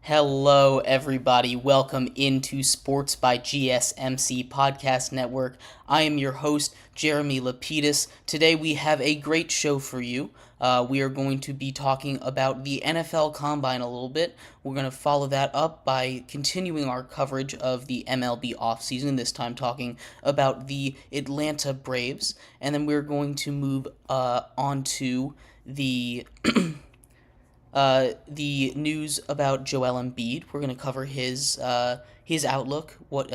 Hello, everybody. Welcome into Sports by GSMC Podcast Network. I am your host, Jeremy Lapidus. Today we have a great show for you. We are going to be talking about the NFL Combine a little bit. We're going to follow that up by continuing our coverage of the MLB offseason, this time talking about the Atlanta Braves. And then we're going to move on to the news about Joel Embiid. We're going to cover his outlook, what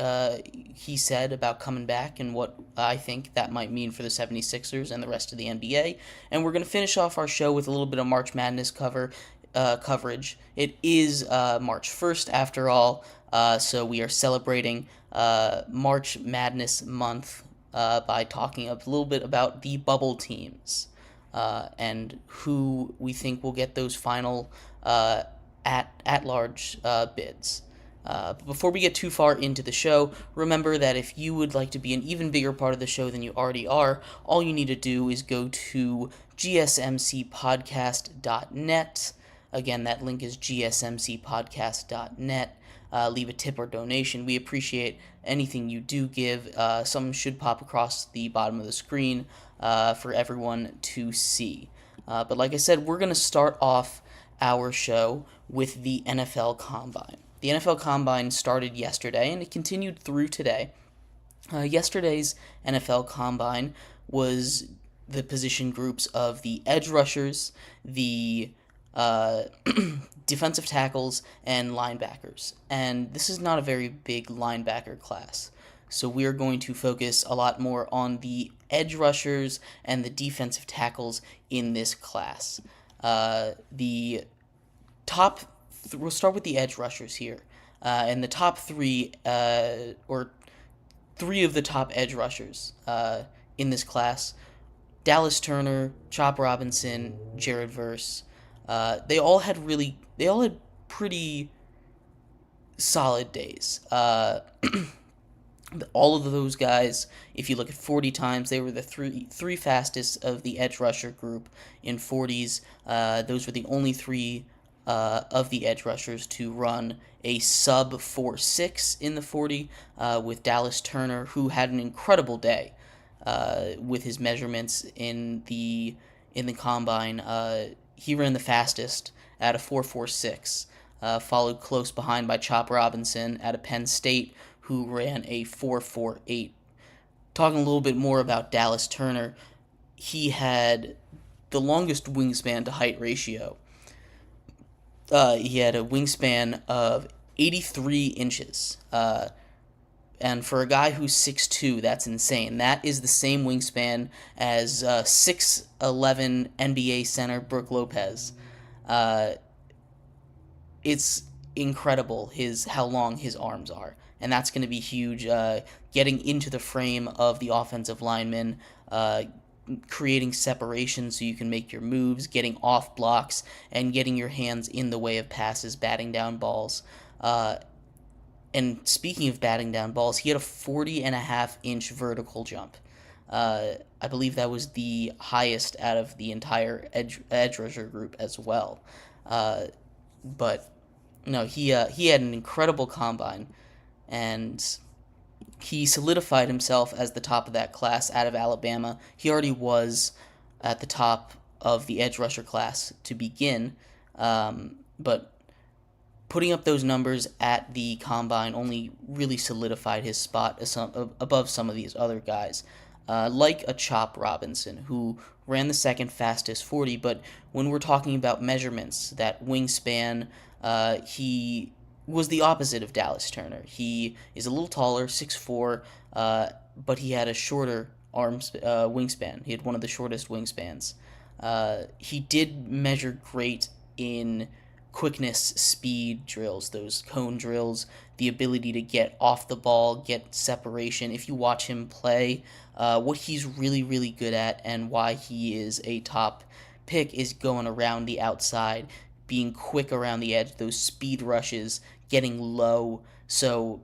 he said about coming back, and what I think that might mean for the 76ers and the rest of the NBA. And we're going to finish off our show with a little bit of March Madness coverage. It is March 1st, after all, so we are celebrating March Madness month by talking a little bit about the bubble teams. And who we think will get those final at-large bids. But before we get too far into the show, remember that if you would like to be an even bigger part of the show than you already are, all you need to do is go to gsmcpodcast.net. Again, that link is gsmcpodcast.net. Leave a tip or donation. We appreciate anything you do give. Some should pop across the bottom of the screen for everyone to see. But like I said, we're going to start off our show with the NFL Combine. The NFL Combine started yesterday, and it continued through today. Yesterday's NFL Combine was the position groups of the edge rushers, the defensive tackles, and linebackers. And this is not a very big linebacker class. So we are going to focus a lot more on the edge rushers and the defensive tackles in this class. We'll start with the edge rushers here. And the top three, or three of the top edge rushers in this class, Dallas Turner, Chop Robinson, Jared Verse, they all had pretty solid days. All of those guys, if you look at 40 times, they were the three fastest of the edge rusher group in 40s. Those were the only three of the edge rushers to run a sub 4.6 in the 40, with Dallas Turner, who had an incredible day with his measurements in the combine. He ran the fastest at a 4.46, followed close behind by Chop Robinson at a Penn State, who ran a 4.48. Talking a little bit more about Dallas Turner, he had the longest wingspan to height ratio. He had a wingspan of 83 inches. And for a guy who's 6'2", that's insane. That is the same wingspan as 6'11" NBA center Brook Lopez. It's incredible how long his arms are. And that's going to be huge, getting into the frame of the offensive lineman, creating separation so you can make your moves, getting off blocks, and getting your hands in the way of passes, batting down balls. And speaking of batting down balls, he had a 40.5-inch vertical jump. I believe that was the highest out of the entire edge rusher group as well. But no, he had an incredible combine, and he solidified himself as the top of that class out of Alabama. He already was at the top of the edge rusher class to begin, but putting up those numbers at the combine only really solidified his spot above some of these other guys, like a Chop Robinson, who ran the second fastest 40, but when we're talking about measurements, that wingspan, he was the opposite of Dallas Turner. He is a little taller, 6'4", but he had a shorter wingspan. He had one of the shortest wingspans. He did measure great in quickness, speed drills, those cone drills, the ability to get off the ball, get separation. If you watch him play, what he's really, really good at, and why he is a top pick, is going around the outside, being quick around the edge, those speed rushes, getting low. So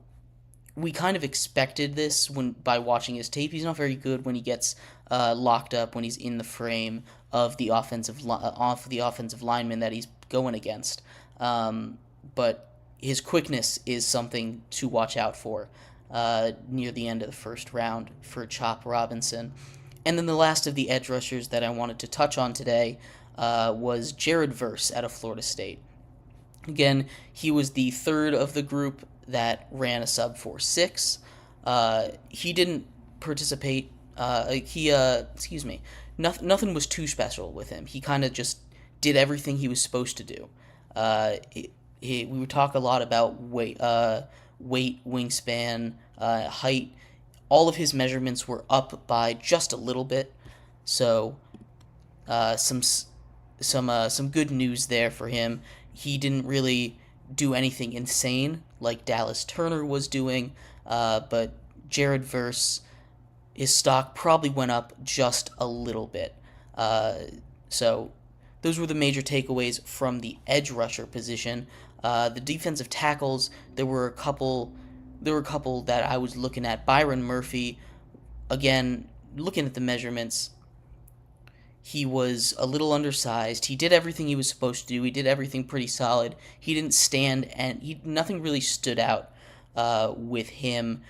we kind of expected this by watching his tape. He's not very good when he gets locked up, when he's in the frame of the offensive lineman that he's going against. But his quickness is something to watch out for near the end of the first round for Chop Robinson. And then the last of the edge rushers that I wanted to touch on today was Jared Verse out of Florida State. Again, he was the third of the group that ran a sub 4.6. He didn't participate. Nothing was too special with him. He kind of just did everything he was supposed to do. We would talk a lot about weight, wingspan, height. All of his measurements were up by just a little bit, so some good news there for him. He didn't really do anything insane like Dallas Turner was doing, but Jared Verse, his stock probably went up just a little bit. So those were the major takeaways from the edge rusher position. The defensive tackles, there were a couple that I was looking at. Byron Murphy, again, looking at the measurements, he was a little undersized. He did everything he was supposed to do. He did everything pretty solid. He didn't stand, and nothing really stood out with him.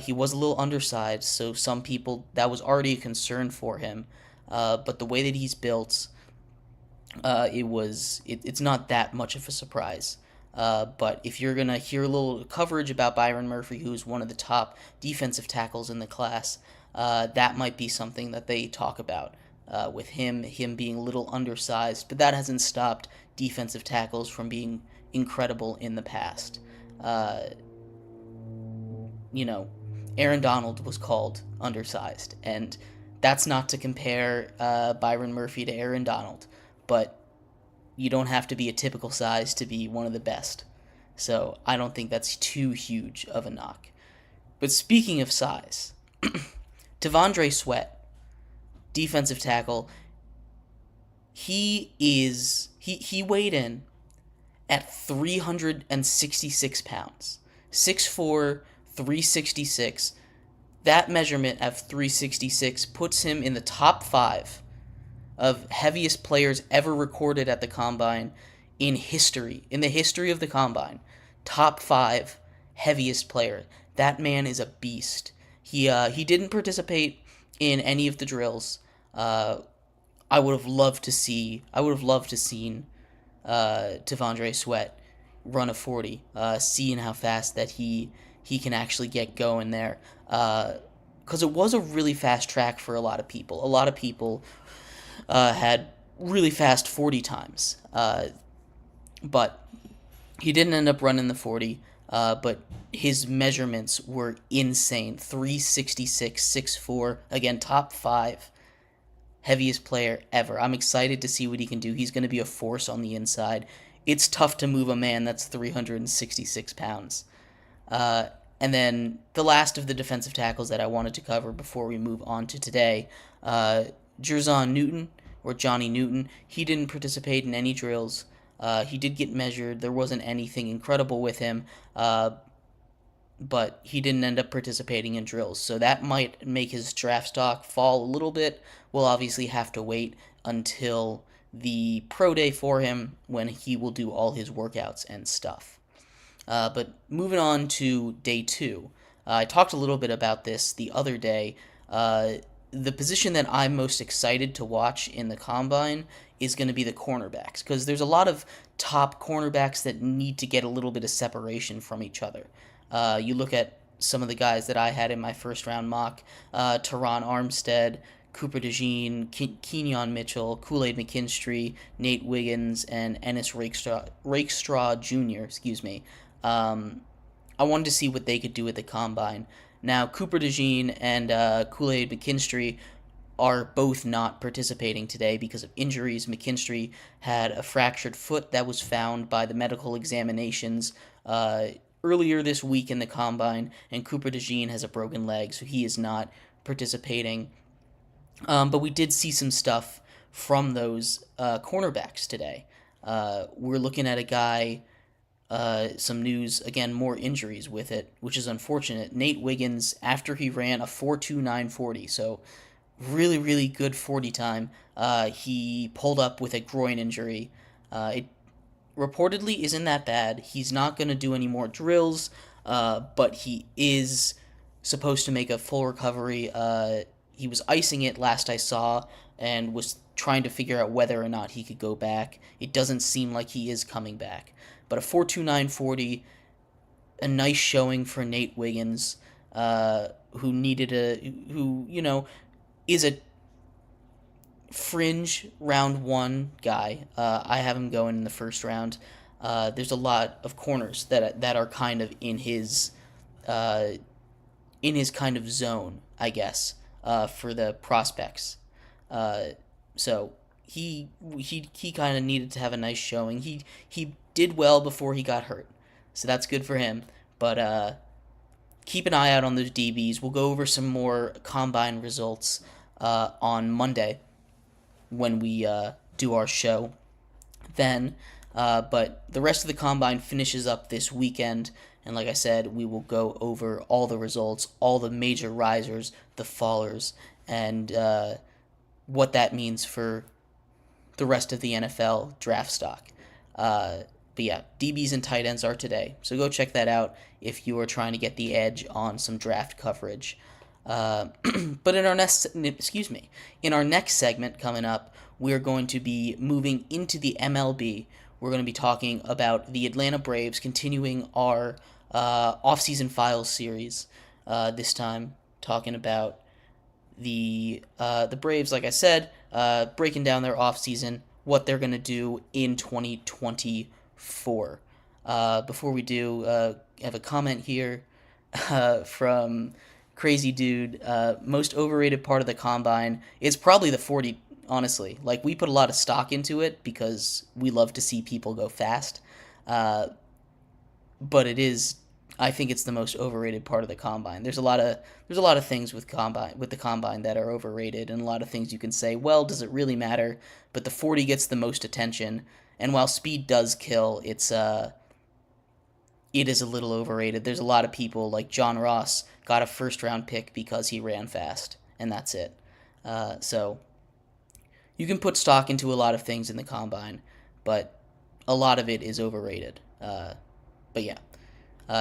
He was a little undersized, so some people, that was already a concern for him. But the way that he's built, it's not that much of a surprise. But if you're going to hear a little coverage about Byron Murphy, who's one of the top defensive tackles in the class, that might be something that they talk about with him being a little undersized. But that hasn't stopped defensive tackles from being incredible in the past. Aaron Donald was called undersized, and that's not to compare Byron Murphy to Aaron Donald, but you don't have to be a typical size to be one of the best. So I don't think that's too huge of a knock. But speaking of size, T'Vondre Sweat, defensive tackle, he weighed in at 366 pounds. 6'4", 366. That measurement of 366 puts him in the top 5 of heaviest players ever recorded at the Combine in history. In the history of the Combine. Top 5 heaviest player. That man is a beast. He didn't participate in any of the drills. I would have loved to seen T'Vondre Sweat run a 40, seeing how fast that he can actually get going there. Because it was a really fast track for a lot of people. A lot of people had really fast 40 times. But he didn't end up running the 40. But his measurements were insane. 366, 6'4", again, top 5 heaviest player ever. I'm excited to see what he can do. He's going to be a force on the inside. It's tough to move a man that's 366 pounds. And then the last of the defensive tackles that I wanted to cover before we move on to today, Jerzon Newton, or Johnny Newton, he didn't participate in any drills. He did get measured. There wasn't anything incredible with him, but he didn't end up participating in drills. So that might make his draft stock fall a little bit. We'll obviously have to wait until the pro day for him when he will do all his workouts and stuff. But moving on to day 2, I talked a little bit about this the other day. The position that I'm most excited to watch in the Combine is going to be the cornerbacks, because there's a lot of top cornerbacks that need to get a little bit of separation from each other. You look at some of the guys that I had in my first round mock, Teron Armstead, Cooper DeJean, Kenyon Mitchell, Kool-Aid McKinstry, Nate Wiggins, and Ennis Rakestraw Jr., I wanted to see what they could do at the Combine. Now, Cooper DeJean and Kool-Aid McKinstry are both not participating today because of injuries. McKinstry had a fractured foot that was found by the medical examinations earlier this week in the Combine, and Cooper DeJean has a broken leg, so he is not participating. But we did see some stuff from those cornerbacks today. We're looking at a guy, some news, again, more injuries with it, which is unfortunate. Nate Wiggins, after he ran a 4.2940, so really, really good 40 time, he pulled up with a groin injury. It reportedly isn't that bad. He's not going to do any more drills, but he is supposed to make a full recovery. He was icing it last I saw and was trying to figure out whether or not he could go back. It doesn't seem like he is coming back. But a 4.2940, a nice showing for Nate Wiggins, who is a fringe round one guy. I have him going in the first round. There's a lot of corners that are kind of in his kind of zone, I guess, for the prospects. So he kind of needed to have a nice showing. He did well before he got hurt, so that's good for him. But keep an eye out on those DBs. We'll go over some more combine results on Monday when we do our show then. But the rest of the combine finishes up this weekend, and like I said, we will go over all the results, all the major risers, the fallers, and what that means for the rest of the NFL draft stock. But yeah, DBs and tight ends are today, so go check that out if you are trying to get the edge on some draft coverage. But in our next segment coming up, we're going to be moving into the MLB. We're going to be talking about the Atlanta Braves, continuing our offseason files series. This time, talking about the Braves, like I said, breaking down their offseason, what they're going to do in 2024. Before we do, I have a comment here from Crazy Dude. Most overrated part of the combine is probably the 40, honestly. Like, we put a lot of stock into it because we love to see people go fast. But I think it's the most overrated part of the combine. There's a lot of things with the combine that are overrated, and a lot of things you can say, well, does it really matter? But the 40 gets the most attention, and while speed does kill, it is a little overrated. There's a lot of people like John Ross got a first round pick because he ran fast, and that's it. So you can put stock into a lot of things in the combine, but a lot of it is overrated. But yeah.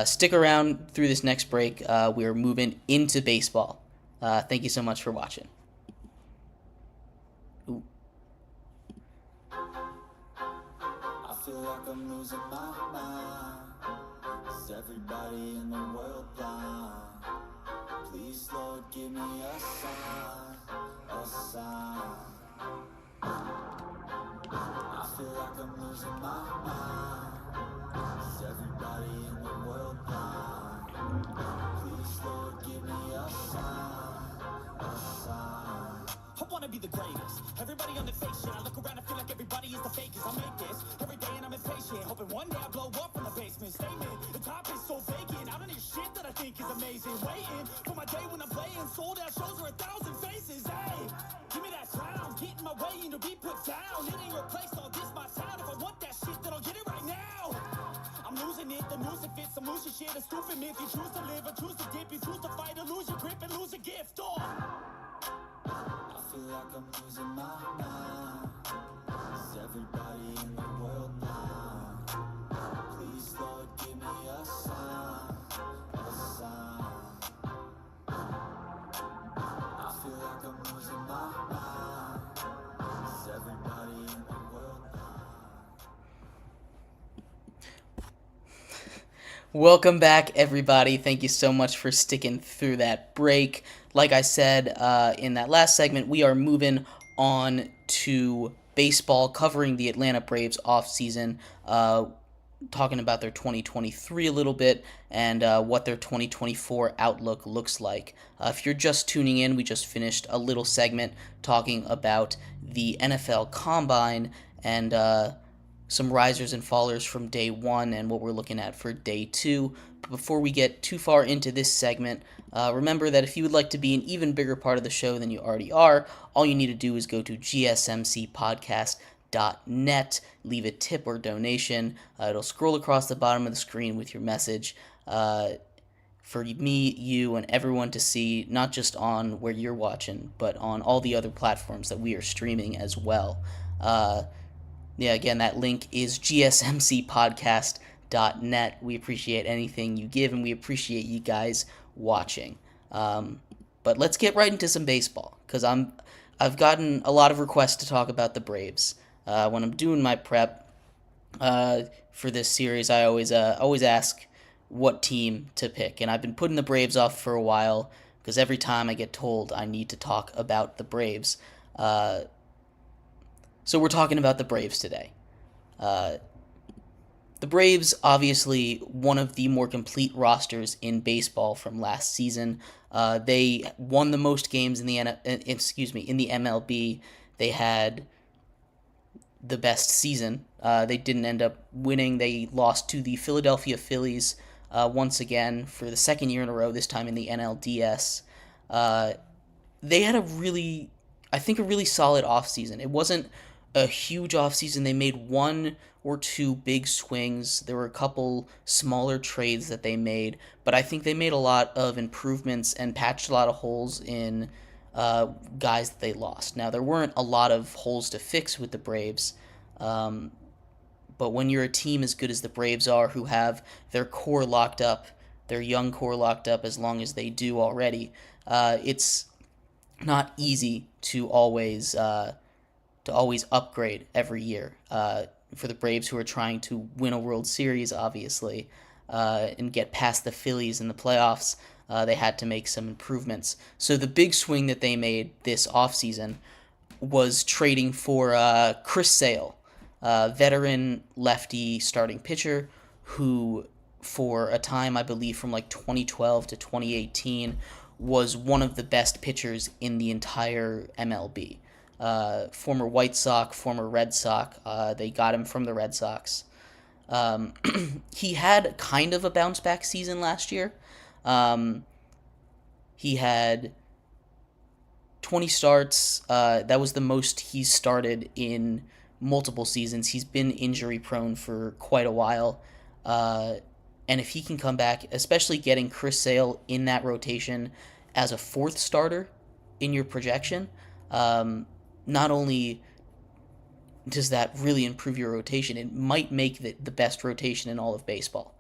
Stick around through this next break. We're moving into baseball. Thank you so much for watching. Ooh. I feel like I'm losing my mind. Is everybody in the world blind? Please, Lord, give me a sign, a sign. I feel like I'm losing my mind. Is everybody in the world blind? Please, Lord, give me a sign, a sign. I wanna be the greatest. Everybody on the fake shit. I look around and feel like everybody is the fakest. I make this every day and I'm impatient, hoping one day I blow up from the basement. Statement, the top is so vacant. I don't hear shit that I think is amazing. Waiting for my day when I'm playing. Sold out shows for 1,000 faces. Hey, give me that crown. Get in my way and to be put down. It ain't your place, all this my sound. If I want that shit, then I'll get it right now. I'm losing it, the news it fits. I'm losing shit, a stupid myth. You choose to live or choose to dip. You choose to fight or lose your grip and lose a gift. Oh, I feel like I'm losing my mind. Is everybody in the world blind? Please, Lord, give me a sign, a sign. I feel like I'm losing my mind. Is everybody in the world blind? Welcome back, everybody. Thank you so much for sticking through that break. Like I said in that last segment, we are moving on to baseball, covering the Atlanta Braves offseason, talking about their 2023 a little bit, and what their 2024 outlook looks like. If you're just tuning in, we just finished a little segment talking about the NFL Combine and some risers and fallers from day one and what we're looking at for day two. But before we get too far into this segment, remember that if you would like to be an even bigger part of the show than you already are, all you need to do is go to gsmcpodcast.net, leave a tip or donation. It'll scroll across the bottom of the screen with your message for me, you, and everyone to see, not just on where you're watching, but on all the other platforms that we are streaming as well. Yeah, again, that link is gsmcpodcast.net. We appreciate anything you give, and we appreciate you guys watching. Um, but let's get right into some baseball, because I've gotten a lot of requests to talk about the Braves. When I'm doing my prep for this series, I always ask what team to pick, and I've been putting the Braves off for a while because every time I get told I need to talk about the Braves. So we're talking about the Braves today. Uh, the Braves, obviously, one of the more complete rosters in baseball from last season. They won the most games in the in the MLB. They had the best season. They didn't end up winning. They lost to the Philadelphia Phillies once again for the second year in a row. This time in the NLDS. They had I think, a really solid offseason. It wasn't a huge offseason. They made one or two big swings. There were a couple smaller trades that they made, but I think they made a lot of improvements and patched a lot of holes in guys that they lost. Now, there weren't a lot of holes to fix with the Braves, um, but when you're a team as good as the Braves are, who have their core locked up, their young core locked up as long as they do already, it's not easy to always upgrade every year. For the Braves, who are trying to win a World Series, obviously, and get past the Phillies in the playoffs, they had to make some improvements. So the big swing that they made this offseason was trading for Chris Sale, veteran lefty starting pitcher who, for a time, I believe from like 2012 to 2018, was one of the best pitchers in the entire MLB. Former White Sox, former Red Sox. They got him from the Red Sox. He had kind of a bounce back season last year. He had 20 starts. That was the most he's started in multiple seasons. He's been injury prone for quite a while. And if he can come back, especially getting Chris Sale in that rotation as a fourth starter in your projection, not only does that really improve your rotation, it might make the best rotation in all of baseball.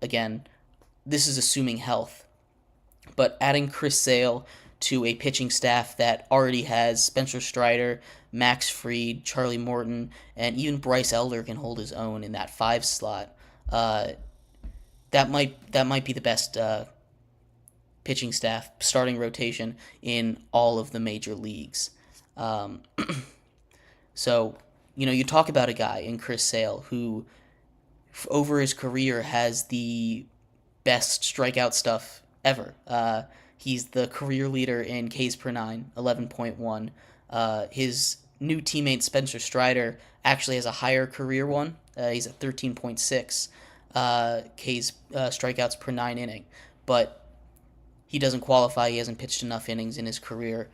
Again, this is assuming health, but adding Chris Sale to a pitching staff that already has Spencer Strider, Max Fried, Charlie Morton, and even Bryce Elder can hold his own in that five slot. That might be the best pitching staff starting rotation in all of the major leagues. So, you talk about a guy in Chris Sale who, over his career, has the best strikeout stuff ever. He's the career leader in Ks per nine, 11.1. His new teammate Spencer Strider actually has a higher career one. He's at 13.6 Ks strikeouts per nine inning, but he doesn't qualify. He hasn't pitched enough innings in his career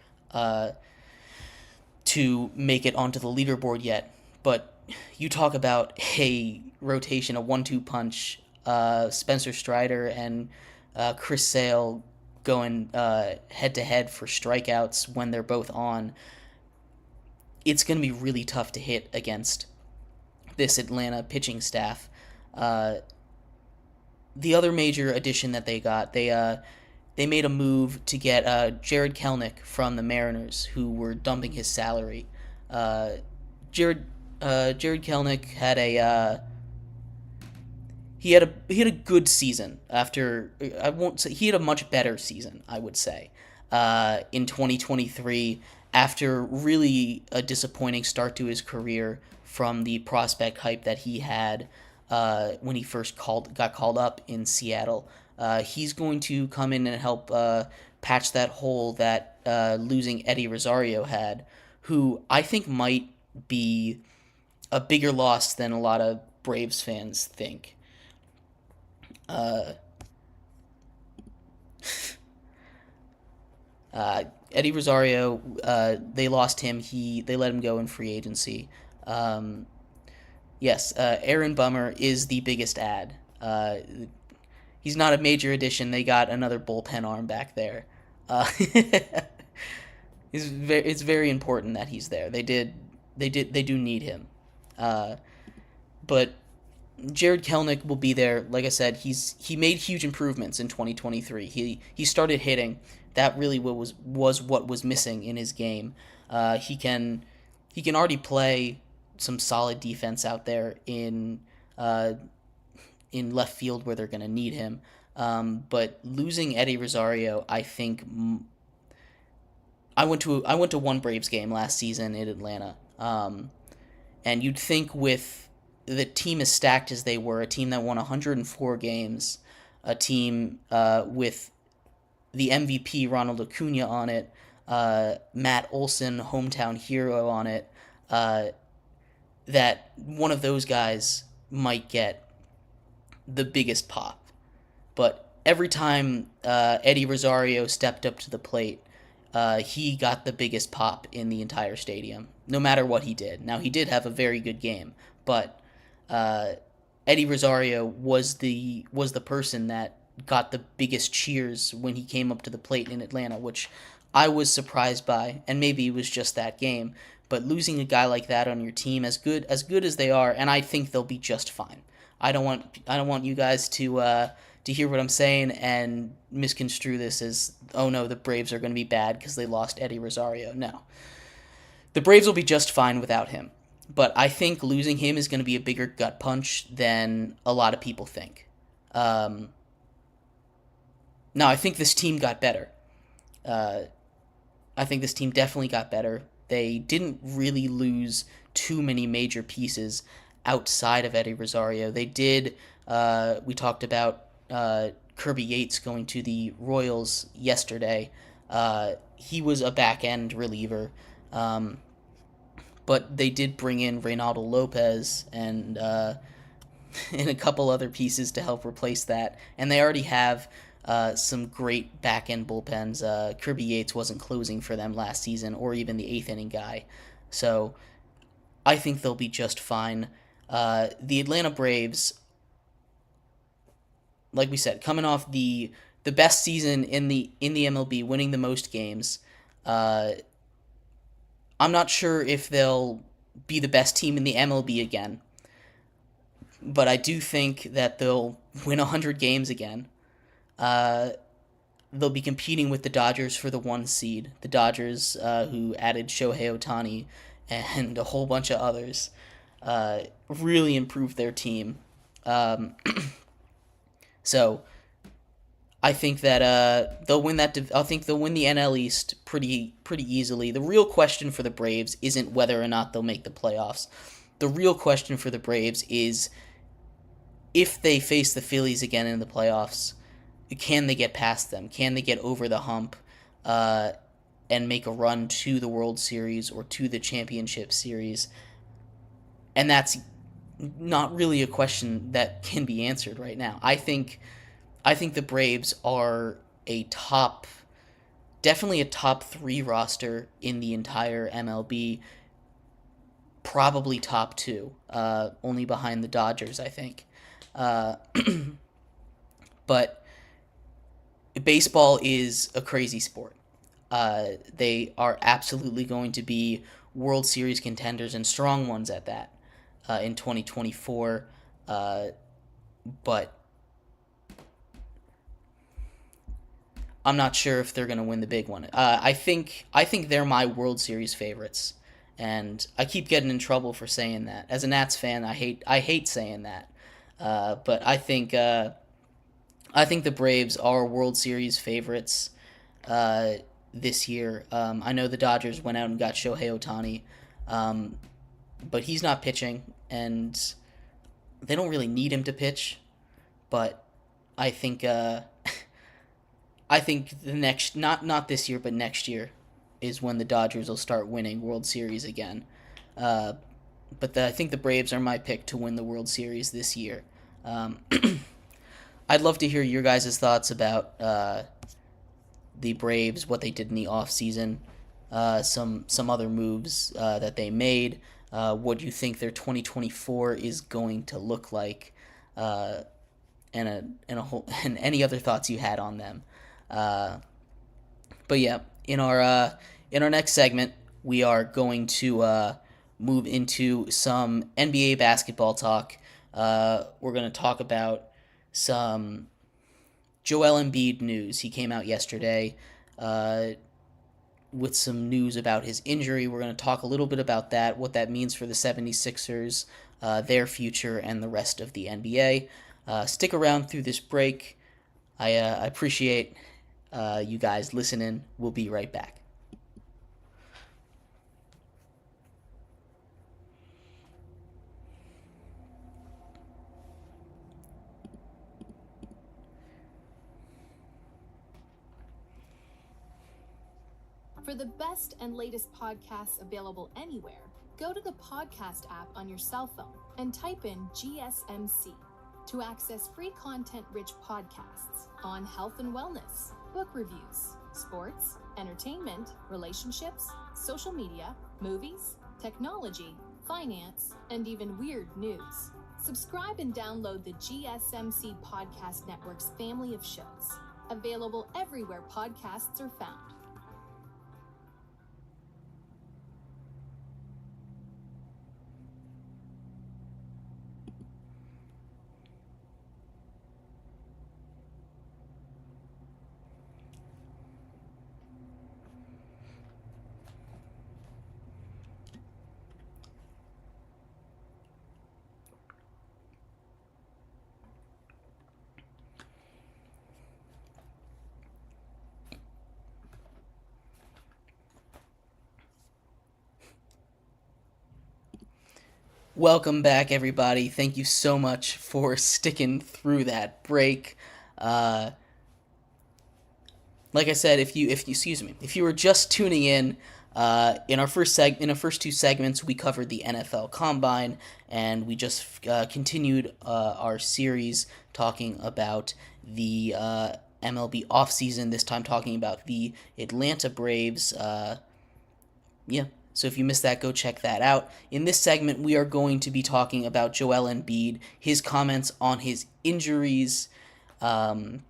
to make it onto the leaderboard yet. But you talk about a rotation, a 1-2 punch, Spencer Strider and Chris Sale going head to head for strikeouts when they're both on. It's going to be really tough to hit against this Atlanta pitching staff. The other major addition that they got, they made a move to get Jared Kelenic from the Mariners, who were dumping his salary. Jared Kelenic had he had a good season after. I won't say he had a much better season, I would say, in 2023, after really a disappointing start to his career from the prospect hype that he had when he first got called up in Seattle. He's going to come in and help patch that hole that losing Eddie Rosario had, who I think might be a bigger loss than a lot of Braves fans think. Eddie Rosario, they lost him. They let him go in free agency. Yes, Aaron Bummer is the biggest add. He's not a major addition. They got another bullpen arm back there. It's very important that he's there. They do need him. But Jared Kelnick will be there. Like I said, he made huge improvements in 2023. He started hitting. That really was what was missing in his game. He can already play some solid defense out there in left field where they're going to need him. But losing Eddie Rosario, I think I went to one Braves game last season in Atlanta, and you'd think with the team as stacked as they were, a team that won 104 games, a team with the MVP Ronald Acuna on it, Matt Olson, hometown hero on it, that one of those guys might get the biggest pop. But every time Eddie Rosario stepped up to the plate, he got the biggest pop in the entire stadium, no matter what he did. Now, he did have a very good game, but Eddie Rosario was the person that got the biggest cheers when he came up to the plate in Atlanta, which I was surprised by, and maybe it was just that game. But losing a guy like that on your team, as good as they are, and I think they'll be just fine. I don't want you guys to hear what I'm saying and misconstrue this as, oh no, the Braves are going to be bad because they lost Eddie Rosario. No. The Braves will be just fine without him. But I think losing him is going to be a bigger gut punch than a lot of people think. Now, I think this team got better. I think this team definitely got better. They didn't really lose too many major pieces outside of Eddie Rosario. They did, we talked about Kirby Yates going to the Royals yesterday. He was a back-end reliever. But they did bring in Reynaldo Lopez and and a couple other pieces to help replace that. And they already have some great back-end bullpens. Kirby Yates wasn't closing for them last season, or even the eighth-inning guy. So I think they'll be just fine. The Atlanta Braves, like we said, coming off the best season in the MLB, winning the most games. I'm not sure if they'll be the best team in the MLB again, but I do think that they'll win 100 games again. They'll be competing with the Dodgers for the 1 seed. The Dodgers, who added Shohei Ohtani and a whole bunch of others, really improved their team. So I think that they'll win that. I think they'll win the NL East pretty easily. The real question for the Braves isn't whether or not they'll make the playoffs. The real question for the Braves is if they face the Phillies again in the playoffs, can they get past them? Can they get over the hump and make a run to the World Series or to the Championship Series? And that's not really a question that can be answered right now. I think the Braves are definitely a top 3 roster in the entire MLB, probably top 2, only behind the Dodgers, I think. But baseball is a crazy sport. They are absolutely going to be World Series contenders, and strong ones at that, in 2024. But I'm not sure if they're going to win the big one. I think they're my World Series favorites, and I keep getting in trouble for saying that. As a Nats fan, I hate saying that. But I think the Braves are World Series favorites this year. I know the Dodgers went out and got Shohei Ohtani, but he's not pitching, and they don't really need him to pitch. But I think the next, not this year, but next year, is when the Dodgers will start winning World Series again. But I think the Braves are my pick to win the World Series this year. I'd love to hear your guys' thoughts about the Braves, what they did in the offseason, some other moves that they made, what you think their 2024 is going to look like, and any other thoughts you had on them. But yeah, in our next segment, we are going to move into some NBA basketball talk. We're going to talk about some Joel Embiid news. He came out yesterday with some news about his injury. We're going to talk a little bit about that, what that means for the 76ers, their future, and the rest of the NBA. Stick around through this break. I appreciate you guys listening. We'll be right back. For the best and latest podcasts available anywhere, go to the podcast app on your cell phone and type in GSMC to access free content-rich podcasts on health and wellness, book reviews, sports, entertainment, relationships, social media, movies, technology, finance, and even weird news. Subscribe and download the GSMC Podcast Network's family of shows, available everywhere podcasts are found. Welcome back, everybody. Thank you so much for sticking through that break. Like I said, if you were just tuning in our first two segments, we covered the NFL Combine, and we just continued our series talking about the MLB offseason. This time, talking about the Atlanta Braves. So if you missed that, go check that out. In this segment, we are going to be talking about Joel Embiid, his comments on his injuries, and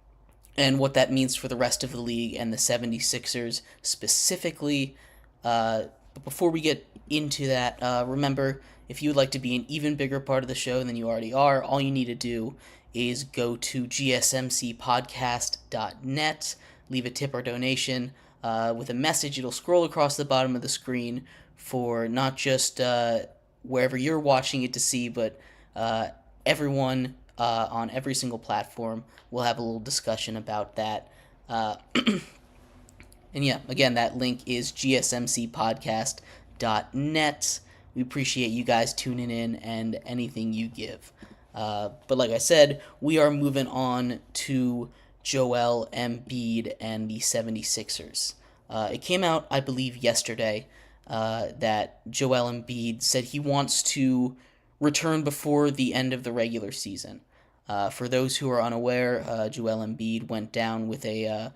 what that means for the rest of the league and the 76ers specifically. But before we get into that, remember, if you would like to be an even bigger part of the show than you already are, all you need to do is go to gsmcpodcast.net, leave a tip or donation. With a message. It'll scroll across the bottom of the screen for not just wherever you're watching it to see, but everyone on every single platform will have a little discussion about that. And yeah, again, that link is gsmcpodcast.net. We appreciate you guys tuning in and anything you give. But like I said, we are moving on to Joel Embiid and the 76ers. It came out, I believe, yesterday that Joel Embiid said he wants to return before the end of the regular season. For those who are unaware, Joel Embiid went down with I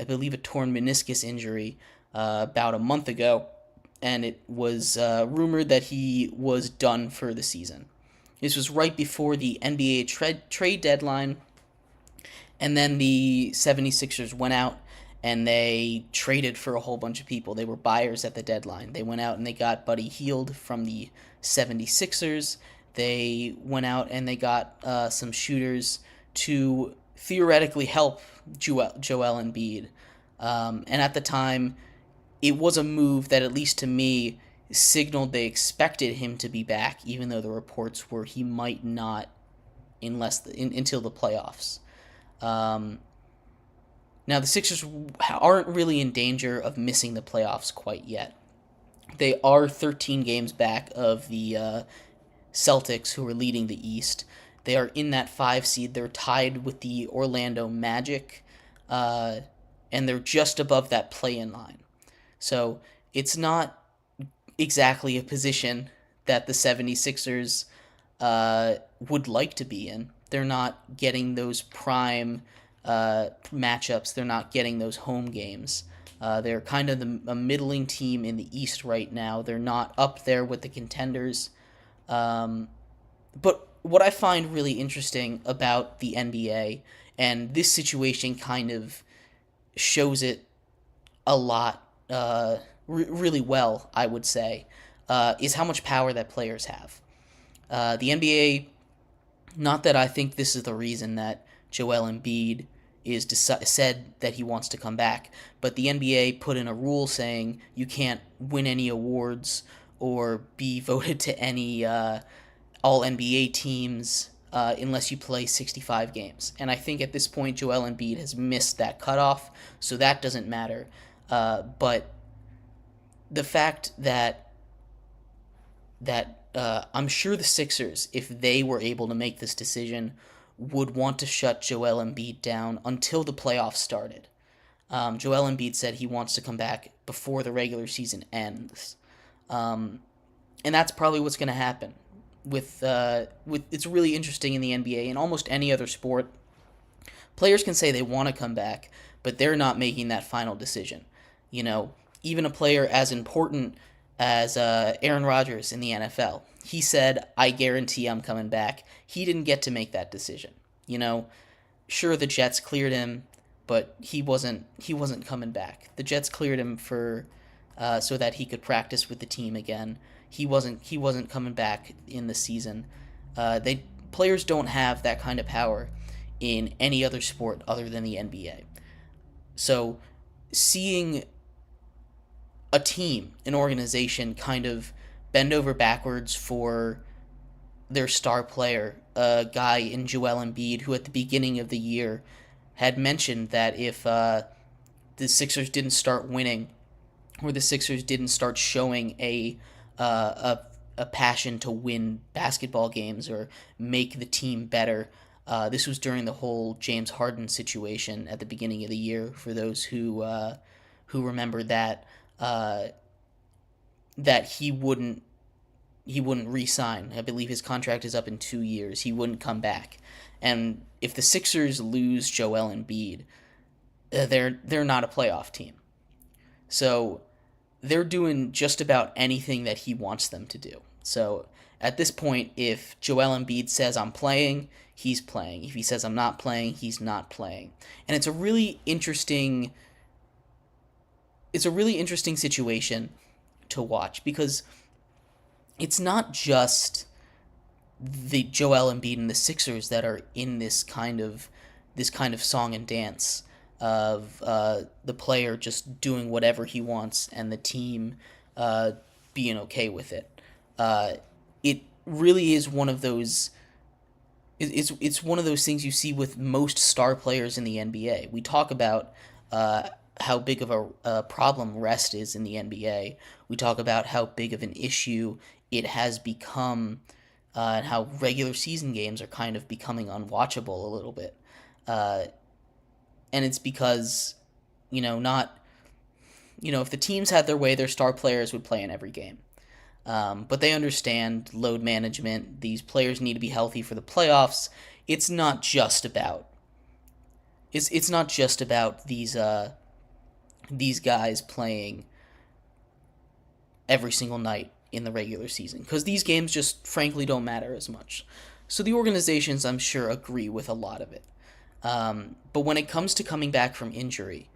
believe, a torn meniscus injury about a month ago, and it was rumored that he was done for the season. This was right before the NBA trade deadline. And then the 76ers went out and they traded for a whole bunch of people. They were buyers at the deadline. They went out and they got Buddy Hield from the 76ers. They went out and they got some shooters to theoretically help Joel Embiid. And at the time, it was a move that, at least to me, signaled they expected him to be back, even though the reports were he might not until the playoffs. Now, the Sixers aren't really in danger of missing the playoffs quite yet. They are 13 games back of the Celtics, who are leading the East. They are in that 5 seed. They're tied with the Orlando Magic, and they're just above that play-in line. So it's not exactly a position that the 76ers would like to be in. They're not getting those prime matchups. They're not getting those home games. They're kind of a middling team in the East right now. They're not up there with the contenders. But what I find really interesting about the NBA, and this situation kind of shows it a lot, really well, I would say, is how much power that players have. The NBA, not that I think this is the reason that Joel Embiid said that he wants to come back, but the NBA put in a rule saying you can't win any awards or be voted to any All NBA teams unless you play 65 games. And I think at this point Joel Embiid has missed that cutoff, so that doesn't matter. But the fact that I'm sure the Sixers, if they were able to make this decision, would want to shut Joel Embiid down until the playoffs started. Joel Embiid said he wants to come back before the regular season ends. And that's probably what's going to happen. With it's really interesting in the NBA and almost any other sport. Players can say they want to come back, but they're not making that final decision. Even a player as important as Aaron Rodgers in the NFL, he said, "I guarantee I'm coming back." He didn't get to make that decision. Sure, the Jets cleared him, but he wasn't coming back. The Jets cleared him for so that he could practice with the team again. He wasn't coming back in the season. Players don't have that kind of power in any other sport other than the NBA. So seeing a team, an organization, kind of bend over backwards for their star player, a guy in Joel Embiid, who at the beginning of the year had mentioned that if the Sixers didn't start winning, or the Sixers didn't start showing a passion to win basketball games or make the team better. This was during the whole James Harden situation at the beginning of the year. For those who remember that he wouldn't re-sign. I believe his contract is up in 2 years. He wouldn't come back. And if the Sixers lose Joel Embiid, they're not a playoff team. So they're doing just about anything that he wants them to do. So at this point, if Joel Embiid says I'm playing, he's playing. If he says I'm not playing, he's not playing. And it's a really interesting situation to watch, because it's not just the Joel Embiid and the Sixers that are in this kind of song and dance of the player just doing whatever he wants and the team being okay with it. It really is one of those. It's one of those things you see with most star players in the NBA. We talk about how big of a problem rest is in the NBA. We talk about how big of an issue it has become, and how regular season games are kind of becoming unwatchable a little bit. And it's because, if the teams had their way, their star players would play in every game. But they understand load management. These players need to be healthy for the playoffs. It's not just about these guys playing every single night in the regular season, because these games just frankly don't matter as much. So the organizations, I'm sure, agree with a lot of it. But when it comes to coming back from injury,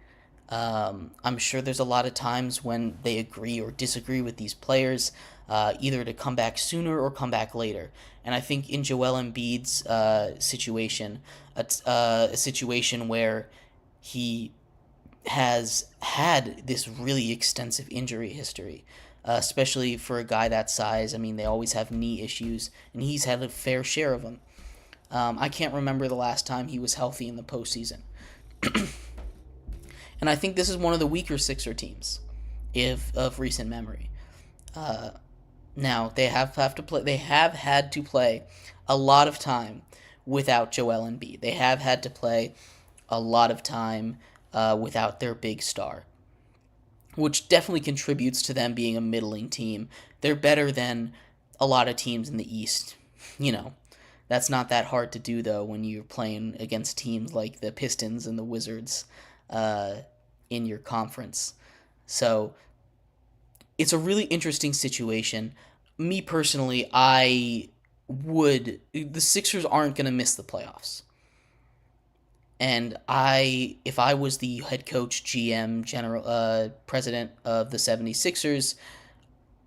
I'm sure there's a lot of times when they agree or disagree with these players, either to come back sooner or come back later. And I think in Joel Embiid's situation, a situation where he has had this really extensive injury history, especially for a guy that size. I mean, they always have knee issues, and he's had a fair share of them. I can't remember the last time he was healthy in the postseason. And I think this is one of the weaker Sixer teams of recent memory. Now, they have had to play a lot of time without Joel Embiid. They have had to play a lot of time without their big star, which definitely contributes to them being a middling team. They're better than a lot of teams in the East. That's not that hard to do, though, when you're playing against teams like the Pistons and the Wizards in your conference. So it's a really interesting situation. Me personally, the Sixers aren't going to miss the playoffs. And if I was the head coach, GM, president of the 76ers,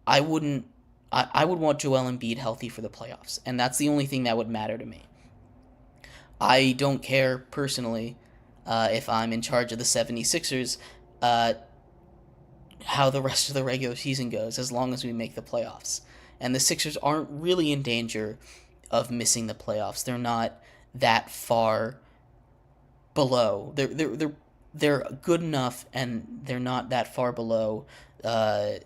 I wouldn't I would want Joel Embiid healthy for the playoffs, and that's the only thing that would matter to me. I don't care personally if I'm in charge of the 76ers how the rest of the regular season goes as long as we make the playoffs. And the Sixers aren't really in danger of missing the playoffs. They're not that far below. They're good enough, and they're not that far below the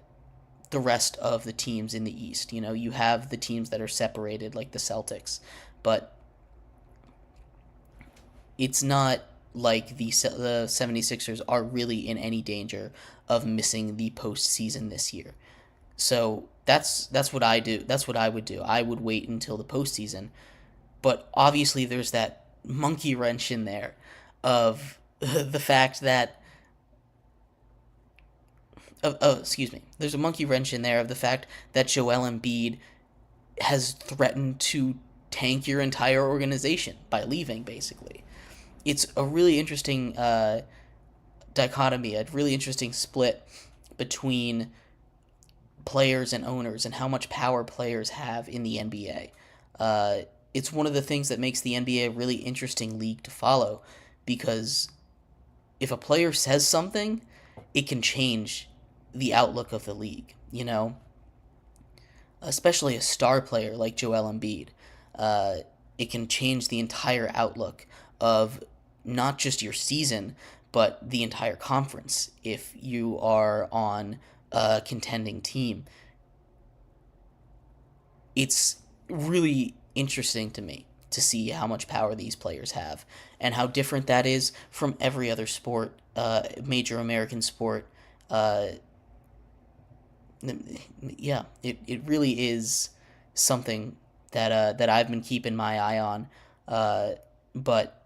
rest of the teams in the East. You know, you have the teams that are separated, like the Celtics, but it's not like the 76ers are really in any danger of missing the postseason this year. So that's what I do. That's what I would do. I would wait until the postseason. But obviously, there's that monkey wrench in there of the fact that excuse me. There's a monkey wrench in there of the fact that Joel Embiid has threatened to tank your entire organization by leaving, basically. It's a really interesting dichotomy, a really interesting split between players and owners and how much power players have in the NBA. It's one of the things that makes the NBA a really interesting league to follow, because if a player says something, it can change the outlook of the league, you know? Especially a star player like Joel Embiid. It can change the entire outlook of not just your season, but the entire conference if you are on a contending team. It's really interesting to me to see how much power these players have and how different that is from every other sport, major American sport. Yeah, it really is something that I've been keeping my eye on. But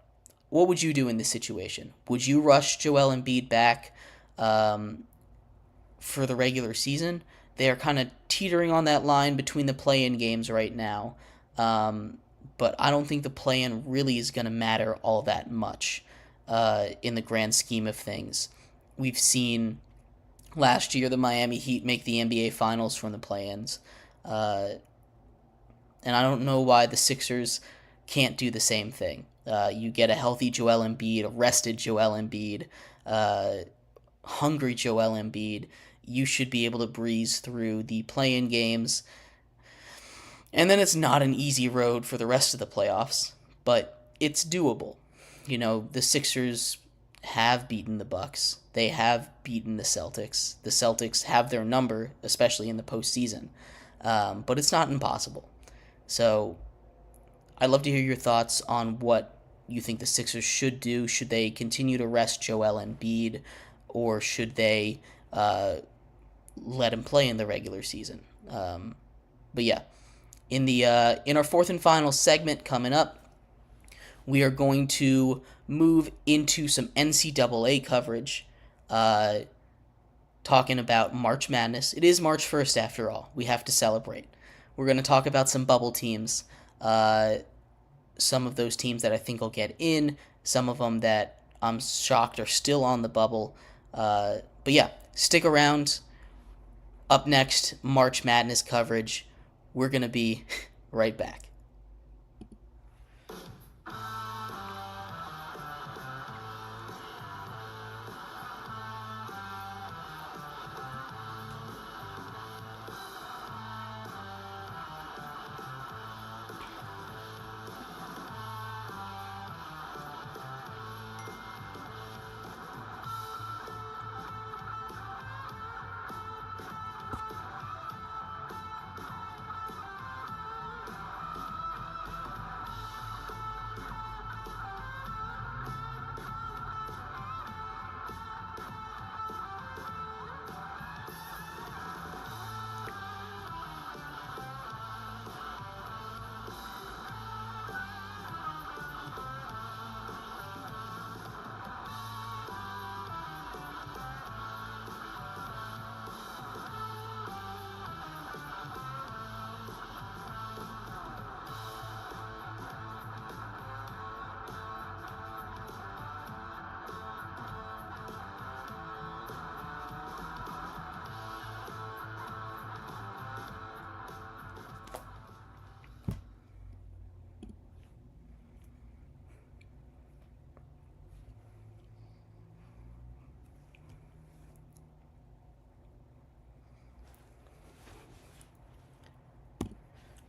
what would you do in this situation? Would you rush Joel Embiid back for the regular season? They are kind of teetering on that line between the play-in games right now. But I don't think the play-in really is going to matter all that much in the grand scheme of things. We've seen last year the Miami Heat make the NBA Finals from the play-ins. And I don't know why the Sixers can't do the same thing. You get a healthy Joel Embiid, a rested Joel Embiid, hungry Joel Embiid. You should be able to breeze through the play-in games. And then it's not an easy road for the rest of the playoffs, but it's doable. You know, the Sixers have beaten the Bucks. They have beaten the Celtics. The Celtics have their number, especially in the postseason. But it's not impossible. So I'd love to hear your thoughts on what you think the Sixers should do. Should they continue to rest Joel Embiid, or should they let him play in the regular season? But yeah, in our fourth and final segment coming up, we are going to move into some NCAA coverage, talking about March Madness. It is March 1st after all. We have to celebrate. We're going to talk about some bubble teams, some of those teams that I think will get in, some of them that I'm shocked are still on the bubble. But yeah, stick around. Up next, March Madness coverage. We're going to be right back.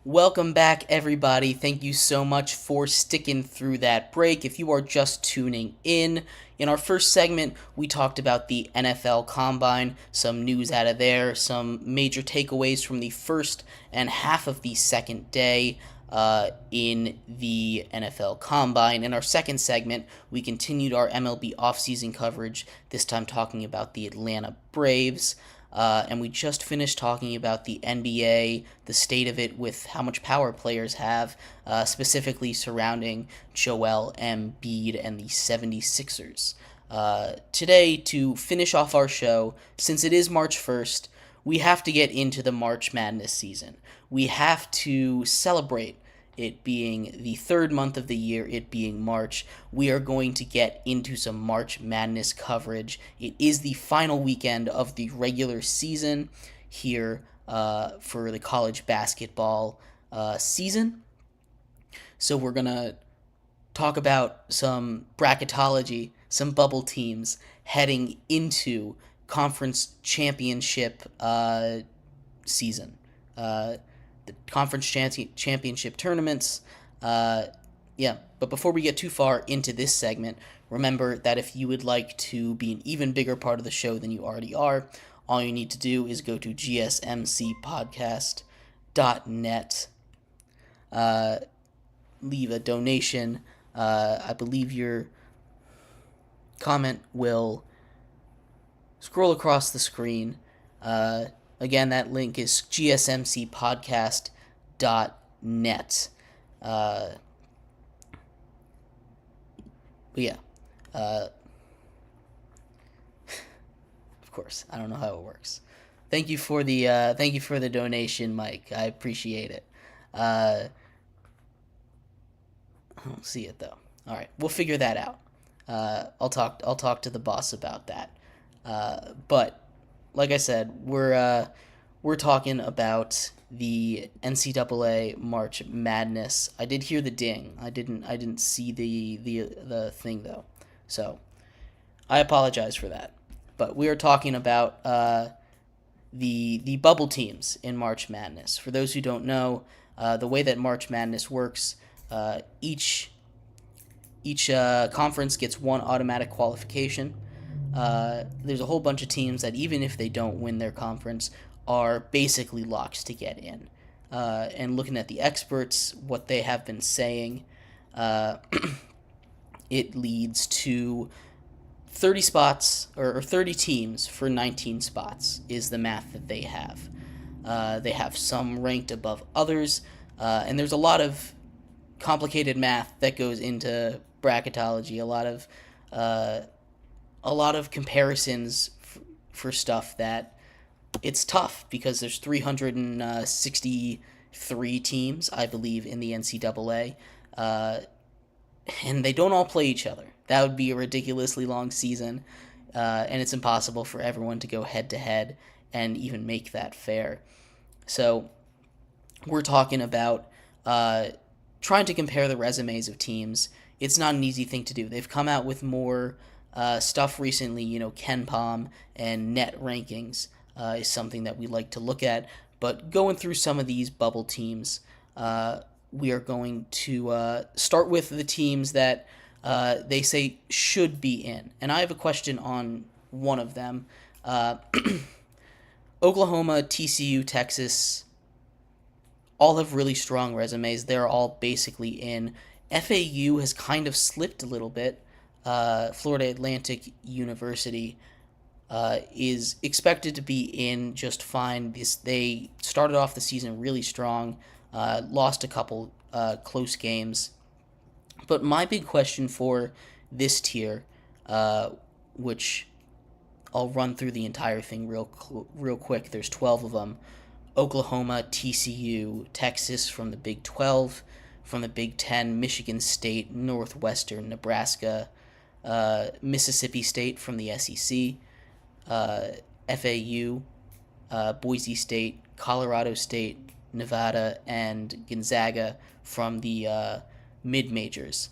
Welcome back, everybody. Thank you so much for sticking through that break. If you are just tuning in our first segment, we talked about the NFL Combine, some news out of there, some major takeaways from the first and half of the second day in the NFL Combine. In our second segment, we continued our MLB offseason coverage, this time talking about the Atlanta Braves. And we just finished talking about the NBA, the state of it with how much power players have, specifically surrounding Joel Embiid and the 76ers. Today, to finish off our show, since it is March 1st, we have to get into the March Madness season. We have to celebrate it being the third month of the year, it being March. We are going to get into some March Madness coverage. It is the final weekend of the regular season here for the college basketball season. So we're going to talk about some bracketology, some bubble teams heading into conference championship season. The conference championship tournaments. But before we get too far into this segment, remember that if you would like to be an even bigger part of the show than you already are, all you need to do is go to GSMCpodcast.net, leave a donation. I believe your comment will scroll across the screen. Again, that link is gsmcpodcast.net. Of course, I don't know how it works. Thank you for the donation, Mike. I appreciate it. I don't see it though. All right, we'll figure that out. I'll talk to the boss about that. But like I said, we're talking about the NCAA March Madness. I did hear the ding. I didn't see the thing though. So I apologize for that. But we are talking about the bubble teams in March Madness. For those who don't know, the way that March Madness works, each conference gets one automatic qualification. There's a whole bunch of teams that even if they don't win their conference are basically locks to get in. And looking at the experts, what they have been saying, it leads to 30 spots or 30 teams for 19 spots is the math that they have. They have some ranked above others, and there's a lot of complicated math that goes into bracketology, a lot of comparisons for stuff that it's tough because there's 363 teams, I believe, in the NCAA, and they don't all play each other. That would be a ridiculously long season, and it's impossible for everyone to go head-to-head and even make that fair. So we're talking about trying to compare the resumes of teams. It's not an easy thing to do. They've come out with more stuff recently, KenPom and net rankings is something that we like to look at. But going through some of these bubble teams, we are going to start with the teams that they say should be in. And I have a question on one of them. Oklahoma, TCU, Texas, all have really strong resumes. They're all basically in. FAU has kind of slipped a little bit. Florida Atlantic University is expected to be in just fine. They started off the season really strong, lost a couple close games. But my big question for this tier, which I'll run through the entire thing real quick. There's 12 of them. Oklahoma, TCU, Texas from the Big 12, from the Big 10, Michigan State, Northwestern, Nebraska, Mississippi State from the SEC, FAU, Boise State, Colorado State, Nevada, and Gonzaga from the mid-majors.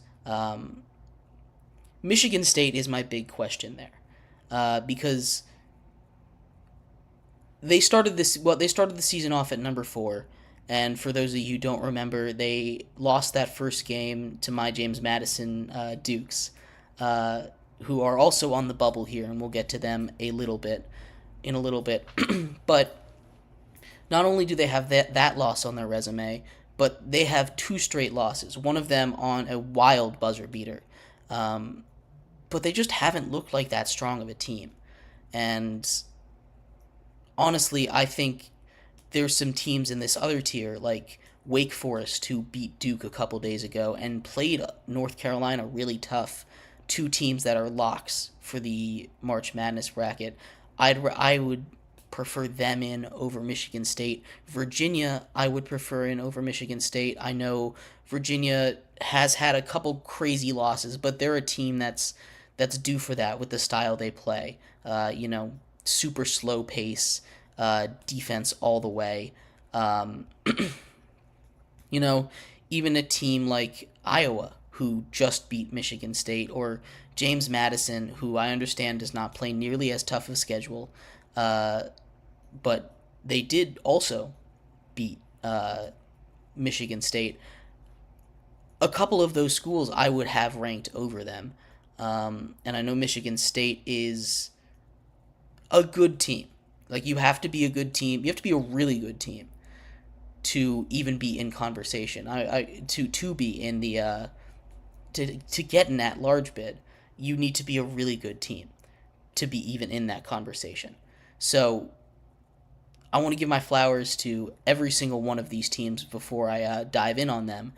Michigan State is my big question there, because they started the season off at number 4, And for those of you who don't remember, they lost that first game to my James Madison Dukes, who are also on the bubble here, and we'll get to them in a little bit. But not only do they have that loss on their resume, but they have two straight losses. One of them on a wild buzzer beater. But they just haven't looked like that strong of a team. And honestly, I think there's some teams in this other tier, like Wake Forest, who beat Duke a couple days ago and played North Carolina really tough. Two teams that are locks for the March Madness bracket. I would prefer them in over Michigan State. Virginia, I would prefer in over Michigan State. I know Virginia has had a couple crazy losses, but they're a team that's due for that with the style they play. Super slow pace, defense all the way. Um, Even a team like Iowa, who just beat Michigan State, or James Madison, who I understand does not play nearly as tough of a schedule, but they did also beat Michigan State. A couple of those schools I would have ranked over them. And I know Michigan State is a good team. Like, you have to be a good team. You have to be a really good team to even be in conversation. To be in the to get in that large bid, you need to be a really good team to be even in that conversation. So I want to give my flowers to every single one of these teams before I dive in on them.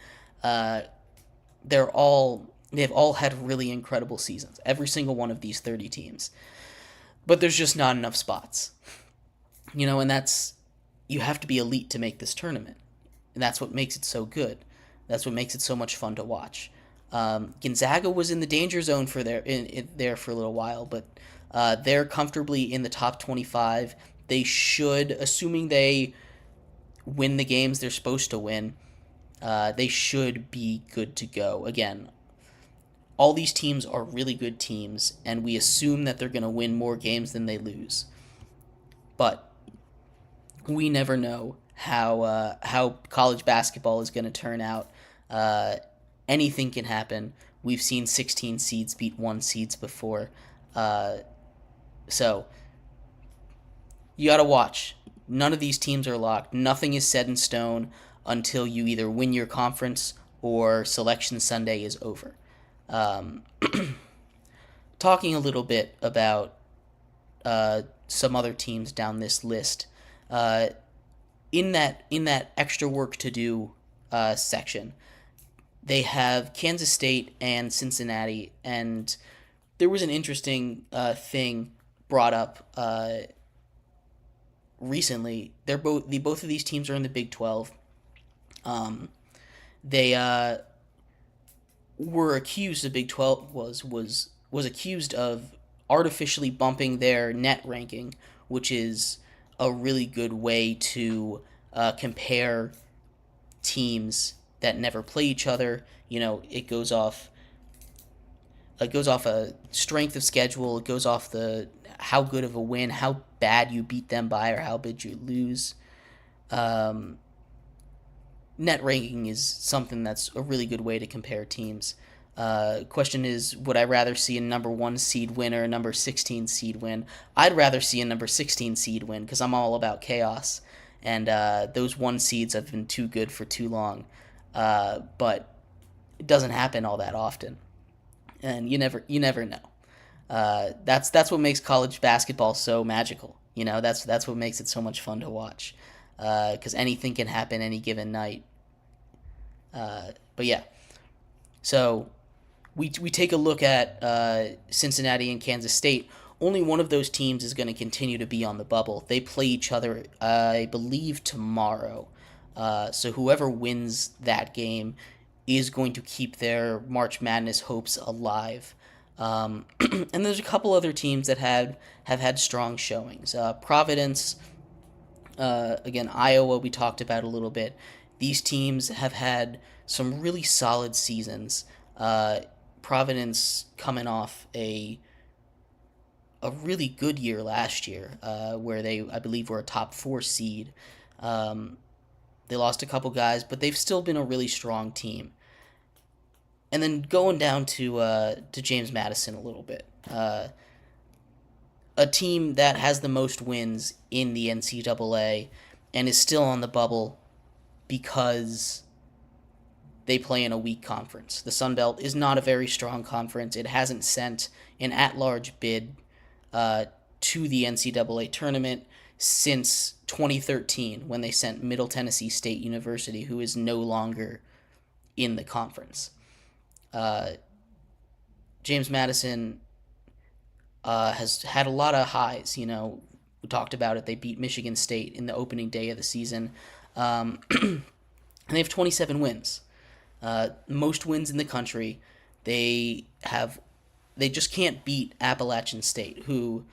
They've all had really incredible seasons. Every single one of these 30 teams. But there's just not enough spots. And that's, you have to be elite to make this tournament. And that's what makes it so good. That's what makes it so much fun to watch. Gonzaga was in the danger zone for there for a little while, but they're comfortably in the top 25. They should, assuming they win the games they're supposed to win, they should be good to go. Again, all these teams are really good teams, and we assume that they're going to win more games than they lose. But we never know how college basketball is going to turn out. Anything can happen. We've seen 16 seeds beat 1 seeds before. So you got to watch. None of these teams are locked. Nothing is set in stone until you either win your conference or Selection Sunday is over. Talking a little bit about some other teams down this list. In that extra work to do section, they have Kansas State and Cincinnati, and there was an interesting thing brought up recently. Both of these teams are in the Big 12. They were accused. The Big 12 was accused of artificially bumping their net ranking, which is a really good way to compare teams that never play each other. It goes off a strength of schedule. It goes off the how good of a win, how bad you beat them by, or how bad you lose. Net ranking is something that's a really good way to compare teams. Question is, would I rather see a number 1 seed win or a number 16 seed win? I'd rather see a number 16 seed win because I'm all about chaos. And those 1 seeds have been too good for too long. But it doesn't happen all that often. And you never know. That's what makes college basketball so magical. That's what makes it so much fun to watch. Because anything can happen any given night. But yeah. So we take a look at Cincinnati and Kansas State. Only one of those teams is going to continue to be on the bubble. They play each other, I believe, tomorrow. So whoever wins that game is going to keep their March Madness hopes alive. And there's a couple other teams that have had strong showings. Providence, again, Iowa we talked about a little bit. These teams have had some really solid seasons. Providence coming off a really good year last year, where they, I believe, were a top 4 seed. They lost a couple guys, but they've still been a really strong team. And then going down to James Madison a little bit. A team that has the most wins in the NCAA and is still on the bubble because they play in a weak conference. The Sun Belt is not a very strong conference. It hasn't sent an at-large bid to the NCAA tournament since 2013, when they sent Middle Tennessee State University, who is no longer in the conference. James Madison has had a lot of highs. We talked about it. They beat Michigan State in the opening day of the season. And they have 27 wins. Most wins in the country. They just can't beat Appalachian State, who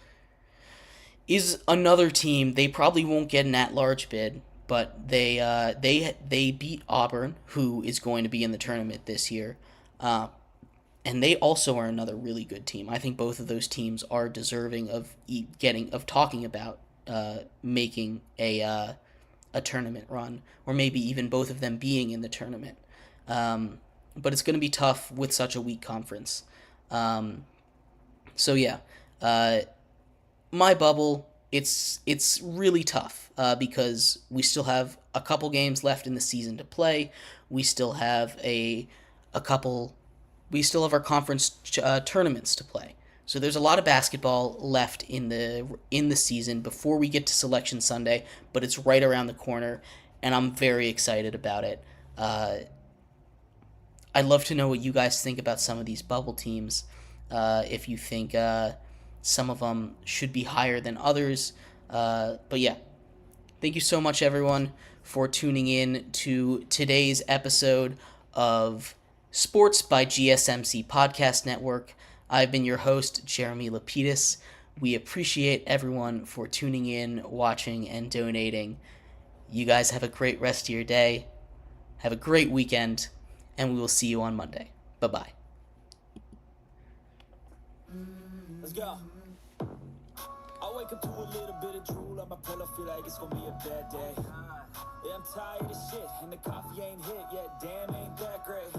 is another team. They probably won't get an at-large bid, but they beat Auburn, who is going to be in the tournament this year. And they also are another really good team. I think both of those teams are deserving of talking about making a tournament run, or maybe even both of them being in the tournament. But it's going to be tough with such a weak conference. My bubble, it's really tough because we still have a couple games left in the season to play. We still have we still have our conference tournaments to play. So there's a lot of basketball left in the season before we get to Selection Sunday, but it's right around the corner, and I'm very excited about it. I'd love to know what you guys think about some of these bubble teams. If you think some of them should be higher than others. But yeah, thank you so much, everyone, for tuning in to today's episode of Sports by GSMC Podcast Network. I've been your host, Jeremy Lapidus. We appreciate everyone for tuning in, watching, and donating. You guys have a great rest of your day. Have a great weekend, and we will see you on Monday. Bye-bye. Let's go. I wake up to a little bit of drool on my pillow, feel like it's gonna be a bad day. Yeah, I'm tired of shit, and the coffee ain't hit yet, damn, ain't that great.